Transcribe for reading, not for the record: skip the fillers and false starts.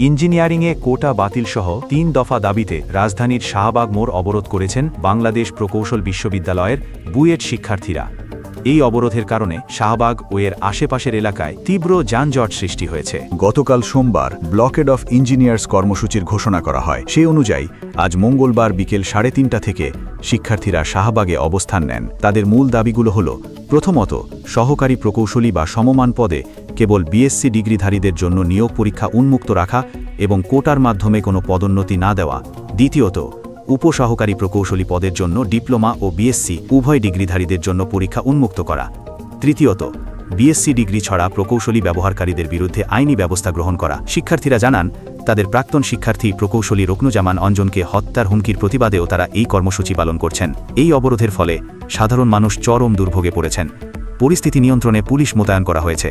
ইঞ্জিনিয়ারিংয়ে কোটা বাতিলসহ ৩ দফা দাবিতে রাজধানীর শাহবাগ মোড় অবরোধ করেছেন বাংলাদেশ প্রকৌশল বিশ্ববিদ্যালয়ের বুয়েট শিক্ষার্থীরা। এই অবরোধের কারণে শাহবাগ ও এর আশেপাশের এলাকায় তীব্র যানজট সৃষ্টি হয়েছে। গতকাল সোমবার ব্লকেড অফ ইঞ্জিনিয়ার্স কর্মসূচির ঘোষণা করা হয়। সেই অনুযায়ী আজ মঙ্গলবার বিকেল 3:30 থেকে শিক্ষার্থীরা শাহবাগে অবস্থান নেন। তাদের মূল দাবিগুলো হল: প্রথমত, সহকারী প্রকৌশলী বা সমমান পদে কেবল বিএসসি ডিগ্রিধারীদের জন্য নিয়োগ পরীক্ষা উন্মুক্ত রাখা এবং কোটার মাধ্যমে কোনো পদোন্নতি না দেওয়া। দ্বিতীয়ত, উপসহকারী প্রকৌশলী পদের জন্য ডিপ্লোমা ও বিএসসি উভয় ডিগ্রিধারীদের জন্য পরীক্ষা উন্মুক্ত করা। তৃতীয়ত, বিএসসি ডিগ্রি ছড়া প্রকৌশলী ব্যবহারকারীদের বিরুদ্ধে আইনি ব্যবস্থা গ্রহণ করা। শিক্ষার্থীরা জানান, তাদের প্রাক্তন শিক্ষার্থী প্রকৌশলী রুকনুজামান অঞ্জনকে হত্যার হুমকির প্রতিবাদেও তারা এই কর্মসূচি পালন করছেন। এই অবরোধের ফলে সাধারণ মানুষ চরম দুর্ভোগে পড়েছেন। পরিস্থিতি নিয়ন্ত্রণে পুলিশ মোতায়েন করা হয়েছে।